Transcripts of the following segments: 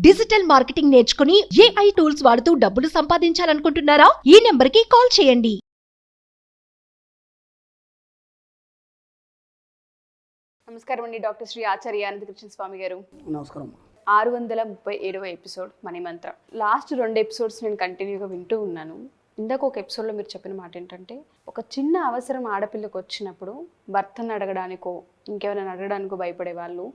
Digital marketing నేర్చుకుని AI tools వాడుతూ డబ్బులు సంపాదించాలనుకుంటున్నారా? ఈ నెంబర్కి కాల్ చేయండి. నమస్కారం అండి, డాక్టర్ శ్రీ ఆచార్య అనంతకృష్ణ స్వామి గారు. నమస్కారం. 637వ ఎపిసోడ్ మణిమంత్ర. లాస్ట్ 2 ఎపిసోడ్స్ నేను కంటిన్యూగా వింటూ ఉన్నాను. ఇందాక ఒక ఎపిసోడ్లో మీరు చెప్పిన మాట ఏంటంటే, ఒక చిన్న అవసరం ఆడపిల్లకు వచ్చినప్పుడు భర్తను అడగడానికో ఇంకెవరైనా అడగడానికో భయపడే వాళ్ళు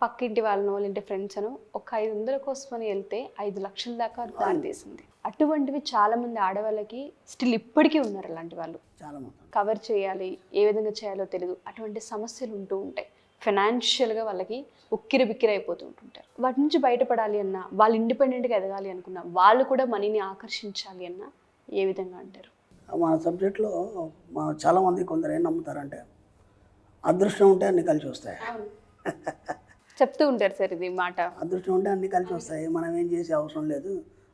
పక్కింటి వాళ్ళనో లేదంటే ఫ్రెండ్స్ అనో ఒక 500 కోసమని వెళ్తే 5 లక్షల దాకా దారి తీసింది. అటువంటివి చాలా మంది ఆడవాళ్ళకి స్టిల్ ఇప్పటికీ ఉన్నారు. అలాంటి వాళ్ళు చాలా మంది కవర్ చేయాలి, ఏ విధంగా చేయాలో తెలియదు. అటువంటి సమస్యలు ఉంటూ ఉంటాయి. ఫైనాన్షియల్గా వాళ్ళకి ఉక్కిరి బిక్కిరి అయిపోతూ ఉంటుంటారు. వాటి నుంచి బయటపడాలి అన్నా, వాళ్ళు ఇండిపెండెంట్గా ఎదగాలి అనుకున్నా, వాళ్ళు కూడా మనీని ఆకర్షించాలి అన్నా ఏ విధంగా అంటారు? మన సబ్జెక్ట్లో చాలామంది కొందరు ఏం నమ్ముతారంటే అదృష్టం ఉంటే అన్ని కలిసి వస్తాయి. చెప్తూ ఉంటారు సార్ ఇది మాట. అదృష్టం ఉంటే అన్ని కలిసి వస్తాయి, మనం ఏం చేసే అవసరం లేదు,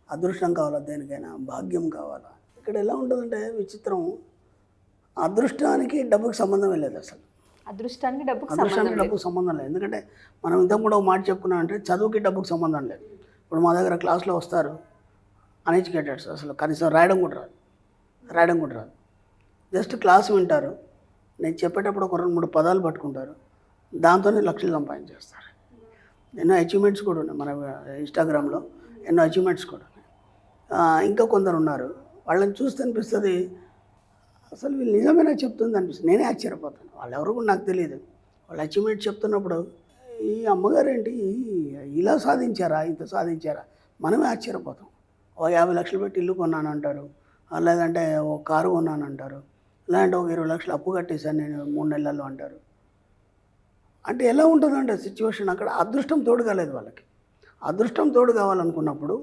అదృష్టం కావాలా, దేనికైనా భాగ్యం కావాలా. ఇక్కడ ఎలా ఉంటుందంటే విచిత్రం, అదృష్టానికి డబ్బుకి సంబంధమే లేదు అసలు. అదృష్టానికి డబ్బుకి సంబంధం లేదు. ఎందుకంటే మనం ఇంతకు కూడా ఒక మాట చెప్పుకున్నామంటే చదువుకి డబ్బుకి సంబంధం లేదు. ఇప్పుడు మా దగ్గర క్లాస్లో వస్తారు అన్ఎడ్యుకేటెడ్స్, అసలు కనీసం రాయడం కూడా రాదు. జస్ట్ క్లాస్ వింటారు, నేను చెప్పేటప్పుడు ఒక 2-3 పదాలు పట్టుకుంటారు, దాంతోనే లక్షలు సంపాదించేస్తారు. ఎన్నో అచీవ్మెంట్స్ కూడా ఉన్నాయి మన ఇన్స్టాగ్రామ్లో, ఎన్నో అచీవ్మెంట్స్ కూడా ఉన్నాయి. ఇంకా కొందరు ఉన్నారు, వాళ్ళని చూస్తే అనిపిస్తుంది అసలు వీళ్ళు నిజమేనా చెప్తుంది అనిపిస్తుంది. నేనే ఆశ్చర్యపోతాను. వాళ్ళు ఎవరు కూడా నాకు తెలియదు. వాళ్ళు అచీవ్మెంట్స్ చెప్తున్నప్పుడు ఈ అమ్మగారు ఏంటి ఇలా సాధించారా, ఇంత సాధించారా, మనమే ఆశ్చర్యపోతాం. ఓ 50 లక్షలు పెట్టి ఇల్లు కొన్నాను అంటారు, లేదంటే ఓ కారు కొన్నాను అంటారు, లేదంటే ఒక 20 లక్షలు అప్పు కట్టేశాను నేను 3 నెలల్లో అంటారు. అంటే ఎలా ఉంటుందంటే సిచ్యువేషన్, అక్కడ అదృష్టం తోడు కాలేదు వాళ్ళకి. అదృష్టం తోడు కావాలనుకున్నప్పుడు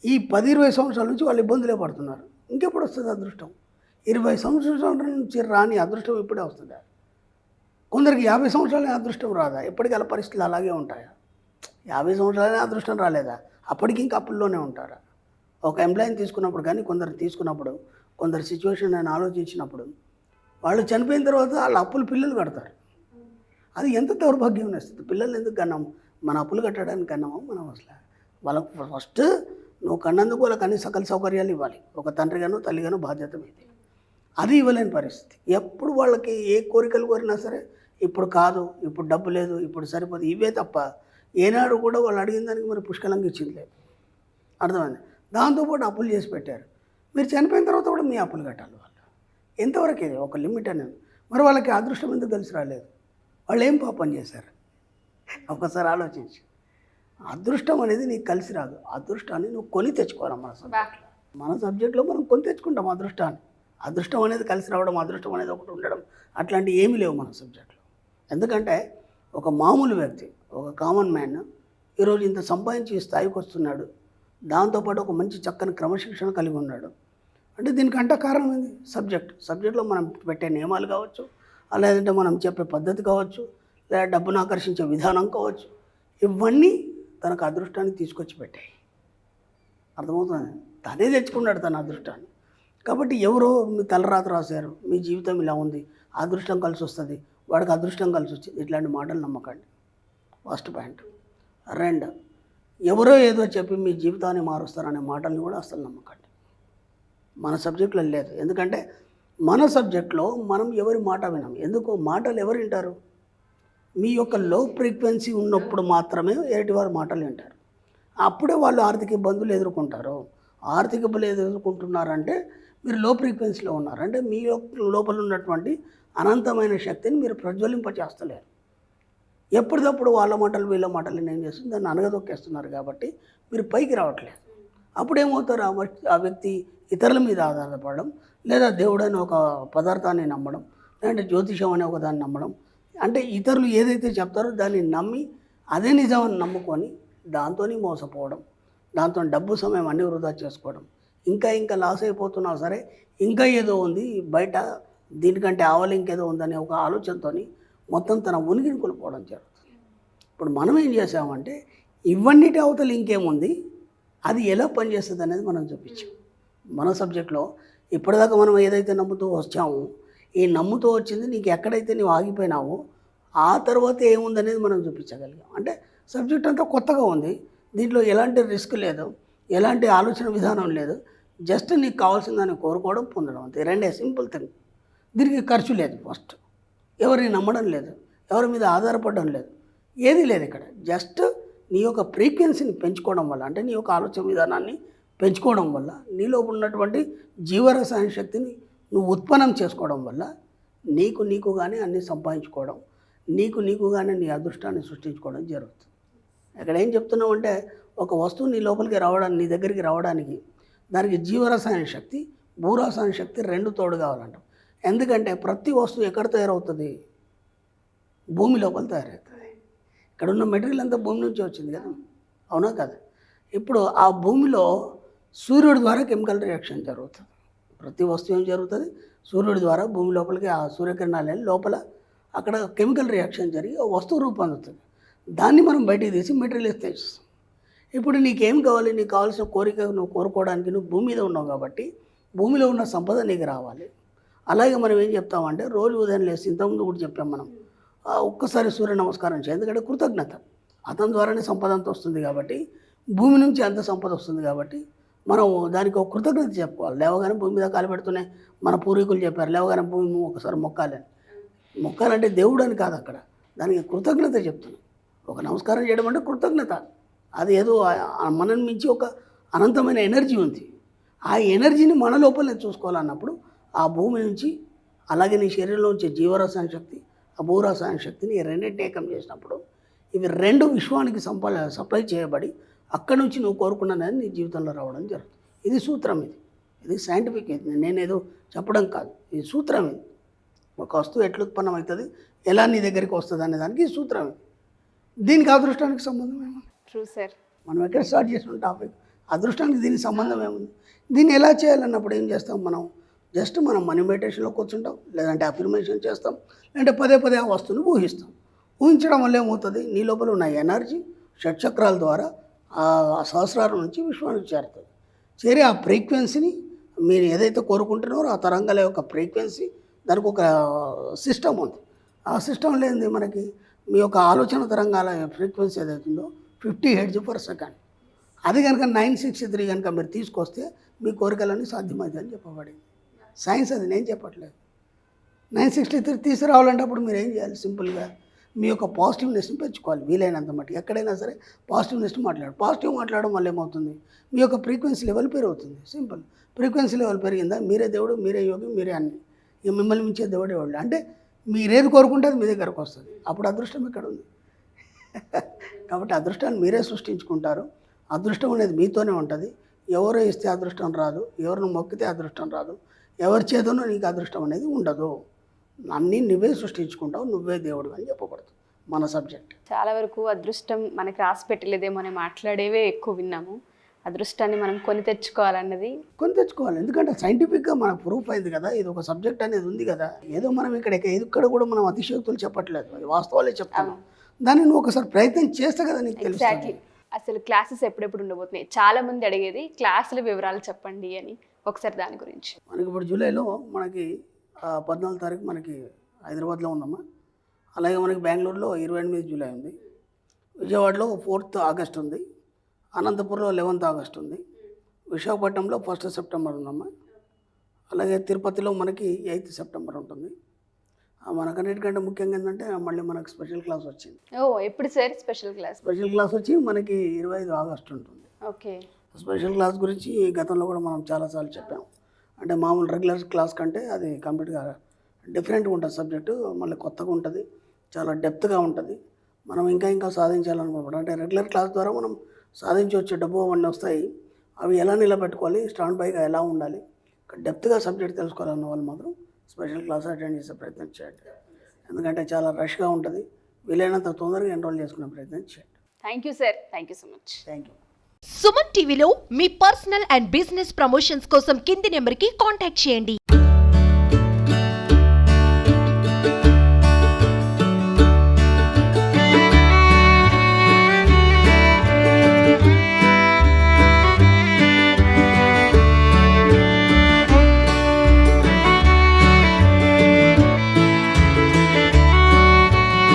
ఈ 10-20 సంవత్సరాల నుంచి వాళ్ళు ఇబ్బందులే పడుతున్నారు. ఇంకెప్పుడు వస్తుంది అదృష్టం? 20 సంవత్సరాల నుంచి రాని అదృష్టం ఇప్పుడే వస్తుందా? కొందరికి 50 సంవత్సరాలే అదృష్టం రాదా? ఎప్పటికీ అలా పరిస్థితులు అలాగే ఉంటాయా? 50 సంవత్సరాలనే అదృష్టం రాలేదా? అప్పటికి ఇంకా అప్పుల్లోనే ఉంటారా? ఒక ఎంప్లాయీని తీసుకున్నప్పుడు కానీ కొందరు తీసుకున్నప్పుడు, కొందరు సిచ్యువేషన్ నేను ఆలోచించినప్పుడు, వాళ్ళు చనిపోయిన తర్వాత వాళ్ళ అప్పులు పిల్లలు కడతారు. అది ఎంత దౌర్భాగ్యం వస్తుంది. పిల్లలు ఎందుకు కన్నాము? మన అప్పులు కట్టడానికి కన్నాము మనం అసలు. వాళ్ళకు ఫస్ట్ నువ్వు కన్నందుకు వాళ్ళకి అన్ని సకల సౌకర్యాలు ఇవ్వాలి. ఒక తండ్రిగానో తల్లిగానో బాధ్యత మీది. అది ఇవ్వలేని పరిస్థితి. ఎప్పుడు వాళ్ళకి ఏ కోరికలు కోరినా సరే ఇప్పుడు కాదు, ఇప్పుడు డబ్బు లేదు, ఇప్పుడు సరిపోదు, ఇవే తప్ప ఏనాడు కూడా వాళ్ళు అడిగిన దానికి మరి పుష్కలంగా ఇచ్చింది లేదు. అర్థమైంది? దాంతోపాటు అప్పులు చేసి పెట్టారు. మీరు చనిపోయిన తర్వాత కూడా మీ అప్పులు కట్టాలి వాళ్ళు. ఎంతవరకు ఇది? ఒక లిమిట్ అనేది. మరి వాళ్ళకి అదృష్టం ఎందుకు తెలిసి రాలేదు? వాళ్ళు ఏం పాపం చేశారు? ఒకసారి ఆలోచించి. అదృష్టం అనేది నీకు కలిసి రాదు, అదృష్టాన్ని నువ్వు కొని తెచ్చుకోవాలి. మన సబ్జెక్ట్లో మనం కొని తెచ్చుకుంటాం అదృష్టాన్ని. అదృష్టం అనేది కలిసి రావడం, అదృష్టం అనేది ఒకటి ఉండడం, అట్లాంటివి ఏమీ లేవు మన సబ్జెక్ట్లో. ఎందుకంటే ఒక మామూలు వ్యక్తి, ఒక కామన్ మ్యాన్ ఈరోజు ఇంత సంపాదించి స్థాయికి వస్తున్నాడు, దాంతోపాటు ఒక మంచి చక్కని క్రమశిక్షణ కలిగి ఉన్నాడు అంటే దీనికంటే కారణం ఏంది? సబ్జెక్ట్లో మనం పెట్టే నియమాలు కావచ్చు, లేదంటే మనం చెప్పే పద్ధతి కావచ్చు, లేదా డబ్బును ఆకర్షించే విధానం కావచ్చు, ఇవన్నీ తనకు అదృష్టాన్ని తీసుకొచ్చి పెట్టాయి. అర్థమవుతుంది? తనే తెచ్చుకున్నాడు తన అదృష్టాన్ని. కాబట్టి ఎవరో మీ తలరాత రాశారు, మీ జీవితం ఇలా ఉంది, అదృష్టం కలిసి వస్తుంది, వాడికి అదృష్టం కలిసి వచ్చింది, ఇట్లాంటి మాటలు నమ్మకండి. First point. 2, ఎవరో ఏదో చెప్పి మీ జీవితాన్ని మారుస్తారనే మాటల్ని కూడా అస్సలు నమ్మకండి. మన సబ్జెక్టులో లేదు. ఎందుకంటే మన సబ్జెక్ట్లో మనం ఎవరి మాట వినాం. ఎందుకు? మాటలు ఎవరు వింటారు? మీ యొక్క లో ఫ్రీక్వెన్సీ ఉన్నప్పుడు మాత్రమే ఎదుటివారి మాటలు వింటారు. అప్పుడే వాళ్ళు ఆర్థిక ఇబ్బందులు ఎదుర్కొంటారు. ఆర్థిక ఇబ్బందులు ఎదుర్కొంటున్నారంటే మీరు లో ఫ్రీక్వెన్సీలో ఉన్నారు. అంటే మీ లోపల ఉన్నటువంటి అనంతమైన శక్తిని మీరు ప్రజ్వలింపచేస్తలేరు. ఎప్పటికప్పుడు వాళ్ళ మాటలు వీళ్ళ మాటలు ఏం చేస్తుంది, దాన్ని అనగదొక్కేస్తున్నారు. కాబట్టి మీరు పైకి రావట్లేదు. అప్పుడేమవుతారు? ఆ వ్యక్తి ఇతరుల మీద ఆధారపడడం, లేదా దేవుడని ఒక పదార్థాన్ని నమ్మడం, లేదంటే జ్యోతిషం అనే ఒక దాన్ని నమ్మడం. అంటే ఇతరులు ఏదైతే చెప్తారో దాన్ని నమ్మి అదే నిజమని నమ్ముకొని దాంతోనే మోసపోవడం, దాంతో డబ్బు సమయం అన్నీ వృధా చేసుకోవడం, ఇంకా లాస్ అయిపోతున్నా సరే ఇంకా ఏదో ఉంది బయట, దీనికంటే ఆవలి ఇంకేదో ఉందనే ఒక ఆలోచనతో మొత్తం తన ఉనికిని కోల్పోవడం జరుగుతుంది. ఇప్పుడు మనం ఏం చేసామంటే ఇవన్నిటి అవతలు ఇంకేముంది, అది ఎలా పనిచేస్తుంది అనేది మనం చూపించాం. మన సబ్జెక్ట్లో ఇప్పటిదాకా మనం ఏదైతే నమ్ముతూ వచ్చామో, ఈ నమ్ముతూ వచ్చింది నీకు ఎక్కడైతే నువ్వు ఆగిపోయినావో ఆ తర్వాత ఏముందనేది మనం చూపించగలిగాం. అంటే సబ్జెక్ట్ అంతా కొత్తగా ఉంది, దీంట్లో ఎలాంటి రిస్క్ లేదు, ఎలాంటి ఆలోచన విధానం లేదు. జస్ట్ నీకు కావాల్సిన దాన్ని కోరుకోవడం, పొందడం అంతే. రెండే సింపుల్ థింగ్. దీనికి ఖర్చు లేదు. ఫస్ట్ ఎవరిని నమ్మడం లేదు, ఎవరి మీద ఆధారపడడం లేదు, ఏది లేదు ఇక్కడ. జస్ట్ నీ యొక్క ఫ్రీక్వెన్సీని పెంచుకోవడం వల్ల, అంటే నీ యొక్క ఆలోచన విధానాన్ని పెంచుకోవడం వల్ల, నీలో ఉన్నటువంటి జీవరసాయన శక్తిని నువ్వు ఉత్పన్నం చేసుకోవడం వల్ల నీకుగానే అన్నీ సంపాదించుకోవడం, నీకుగానే నీ అదృష్టాన్ని సృష్టించుకోవడం జరుగుతుంది. ఇక్కడ ఏం చెప్తున్నావు అంటే, ఒక వస్తువు నీ లోపలికి రావడానికి, నీ దగ్గరికి రావడానికి దానికి జీవరసాయన శక్తి, భూరసాయన శక్తి రెండు తోడు కావాలంట. ఎందుకంటే ప్రతి వస్తువు ఎక్కడ తయారవుతుంది? భూమి లోపల తయారవుతుంది. ఇక్కడ ఉన్న మెటీరియల్ అంతా భూమి నుంచి వచ్చింది కదా, అవునా కదా? ఇప్పుడు ఆ భూమిలో సూర్యుడి ద్వారా కెమికల్ రియాక్షన్ జరుగుతుంది. ప్రతి వస్తువు ఏం జరుగుతుంది? సూర్యుడి ద్వారా భూమి లోపలికి ఆ సూర్యకిరణాలు లోపల అక్కడ కెమికల్ రియాక్షన్ జరిగి ఆ వస్తువు రూపొందుతుంది. దాన్ని మనం బయటికి తీసి మెటీరియల్ తెచ్చిస్తాం. ఇప్పుడు నీకేం కావాలి? నీకు కావాల్సిన కోరిక నువ్వు కోరుకోవడానికి నువ్వు భూమి మీద ఉన్నావు కాబట్టి భూమిలో ఉన్న సంపద నీకు రావాలి. అలాగే మనం ఏం చెప్తామంటే, రోజు ఉదయం లేసి, ఇంతకుముందు కూడా చెప్పాం మనం, ఒక్కసారి సూర్య నమస్కారం చేయాలి. ఎందుకంటే కృతజ్ఞత, అతని ద్వారానే సంపద అంత వస్తుంది కాబట్టి, భూమి నుంచి అంత సంపద వస్తుంది కాబట్టి మనం దానికి ఒక కృతజ్ఞత చెప్పుకోవాలి. లేవగానే భూమి మీద కాలు పెడుతూనే మన పూర్వీకులు చెప్పారు, లేవగానే భూమి ఒకసారి మొక్కాలని. మొక్కాలంటే దేవుడు అని కాదు, అక్కడ దానికి కృతజ్ఞత చెప్తున్నాం. ఒక నమస్కారం చేయడం అంటే కృతజ్ఞత. అది ఏదో మనని మించి ఒక అనంతమైన ఎనర్జీ ఉంది. ఆ ఎనర్జీని మన లోపలనే చూసుకోవాలన్నప్పుడు ఆ భూమి నుంచి, అలాగే నీ శరీరంలో వచ్చే జీవరసాయన శక్తి, ఆ భూరసాయన శక్తిని ఈ రెండింటిని ఏకం చేసినప్పుడు ఇవి రెండు విశ్వానికి సప్లై చేయబడి అక్కడి నుంచి నువ్వు కోరుకున్నది నీ జీవితంలో రావడం జరుగుతుంది. ఇది సూత్రం. ఇది సైంటిఫిక్. ఇది నేనేదో చెప్పడం కాదు, ఇది సూత్రం. ఇది ఒక వస్తువు ఎట్లా ఉత్పన్నం అవుతుంది, ఎలా నీ దగ్గరికి వస్తుంది అనే దానికి ఈ సూత్రం. ఇది దీనికి అదృష్టానికి సంబంధం ఏముంది? True sir. మనం ఎక్కడ స్టార్ట్ చేసిన టాపిక్, అదృష్టానికి దీనికి సంబంధం ఏముంది? దీన్ని ఎలా చేయాలన్నప్పుడు ఏం చేస్తాం మనం? జస్ట్ మనం మనీ మెడిటేషన్లో కూర్చుంటాం, లేదంటే అఫర్మేషన్ చేస్తాం, లేదంటే పదే పదే ఆ వస్తువుని ఊహిస్తాం. ఊహించడం వల్ల ఏమవుతుంది? నీ లోపల ఉన్న ఎనర్జీ షట్చక్రాల ద్వారా ఆ సహస్రారం నుంచి విశ్వానికి చేరుతుంది. చేరి ఆ ఫ్రీక్వెన్సీని మీరు ఏదైతే కోరుకుంటున్నారో ఆ తరంగాల యొక్క ఫ్రీక్వెన్సీ, దానికి ఒక సిస్టమ్ ఉంది. ఆ సిస్టమ్ లేనిది మనకి మీ యొక్క ఆలోచన తరంగాల ఫ్రీక్వెన్సీ ఏదైతుందో 50 Hz/s, అది కనుక 963 కనుక మీరు తీసుకొస్తే మీ కోరికలన్నీ సాధ్యమవుతాయి అని చెప్పబడింది. సైన్స్ అది, నేను చెప్పట్లేదు. 963 తీసుకురావాలంటే అప్పుడు మీరు ఏం చేయాలి? సింపుల్గా మీ యొక్క పాజిటివ్నెస్ని పెంచుకోవాలి. వీలైనంత మట్టి ఎక్కడైనా సరే పాజిటివ్నెస్ని పాజిటివ్ మాట్లాడడం వల్ల ఏమవుతుంది? మీ యొక్క ఫ్రీక్వెన్సీ లెవెల్ పెరుగుతుంది. సింపుల్. ఫ్రీక్వెన్సీ లెవెల్ పెరిగిందా మీరే దేవుడు, మీరే యోగి, మీరే అన్ని. ఇక మిమ్మల్ని మించే దేవుడే వాళ్ళు. అంటే మీరేది కోరుకుంటే అది మీ దగ్గరకు వస్తుంది. అప్పుడు అదృష్టం ఇక్కడ ఉంది. కాబట్టి అదృష్టాన్ని మీరే సృష్టించుకుంటారు. అదృష్టం అనేది మీతోనే ఉంటుంది. ఎవరో ఇస్తే అదృష్టం రాదు, ఎవరిని మొక్కితే అదృష్టం రాదు, ఎవరి చేతనో నీకు అదృష్టం అనేది ఉండదు. అన్నీ నువ్వే సృష్టించుకుంటావు, నువ్వే దేవుడు అని చెప్పబడుతుంది మన సబ్జెక్ట్. చాలా వరకు అదృష్టం మనకి రాసి పెట్టలేదేమో అని మాట్లాడేవే ఎక్కువ విన్నాము. అదృష్టాన్ని మనం కొని తెచ్చుకోవాలి. ఎందుకంటే సైంటిఫిక్గా మనకు ప్రూఫ్ అయింది కదా, ఇది ఒక సబ్జెక్ట్ అనేది ఉంది కదా. ఏదో మనం ఇక్కడ కూడా మనం అతిశయోక్తులు చెప్పట్లేదు, అది వాస్తవాలే చెప్తాను. దాన్ని నువ్వు ఒకసారి ప్రయత్నం చేస్తే కదా నీకు తెలుస్తుంది. అసలు క్లాసెస్ ఎప్పుడెప్పుడు ఉండబోతున్నాయి? చాలా మంది అడిగేది క్లాసుల వివరాలు చెప్పండి అని. ఒకసారి దాని గురించి. మనకి ఇప్పుడు జూలైలో మనకి 14వ తారీఖు మనకి హైదరాబాద్లో ఉందమ్మా. అలాగే మనకి బెంగళూరులో 28 జూలై ఉంది, విజయవాడలో 4th ఆగస్ట్ ఉంది, అనంతపురంలో 11th ఆగస్ట్ ఉంది, విశాఖపట్నంలో 1st సెప్టెంబర్ ఉందమ్మా. అలాగే తిరుపతిలో మనకి 8th సెప్టెంబర్ ఉంటుంది. మనకన్నిటికంటే ముఖ్యంగా ఏంటంటే మళ్ళీ మనకు స్పెషల్ క్లాస్ వచ్చింది. ఎప్పుడు sir special class? Special class వచ్చి మనకి 25 ఆగస్ట్ ఉంటుంది. ఓకే. స్పెషల్ క్లాస్ గురించి గతంలో కూడా మనం చాలాసార్లు చెప్పాము. అంటే మామూలు రెగ్యులర్ క్లాస్ కంటే అది కంప్లీట్గా డిఫరెంట్గా ఉంటుంది సబ్జెక్టు, మళ్ళీ కొత్తగా ఉంటుంది, చాలా డెప్త్గా ఉంటుంది. మనం ఇంకా సాధించాలనుకుంటున్నాం. అంటే రెగ్యులర్ క్లాస్ ద్వారా మనం సాధించవచ్చు, డబ్బు అవన్నీ వస్తాయి. అవి ఎలా నిలబెట్టుకోవాలి, స్టాండ్ బైగా ఎలా ఉండాలి, డెప్త్గా సబ్జెక్ట్ తెలుసుకోవాలన్న వాళ్ళు మాత్రం స్పెషల్ క్లాస్ అటెండ్ చేసే ప్రయత్నం చేయండి. ఎందుకంటే చాలా రష్గా ఉంటుంది. వీలైనంత తొందరగా ఎన్రోల్ చేసుకునే ప్రయత్నం చేయండి. Thank you sir. Thank you so much. Thank you. Suman టీవీలో మీ పర్సనల్ అండ్ బిజినెస్ ప్రమోషన్స్ కోసం కింది నెంబర్కి కాంటాక్ట్ చేయండి.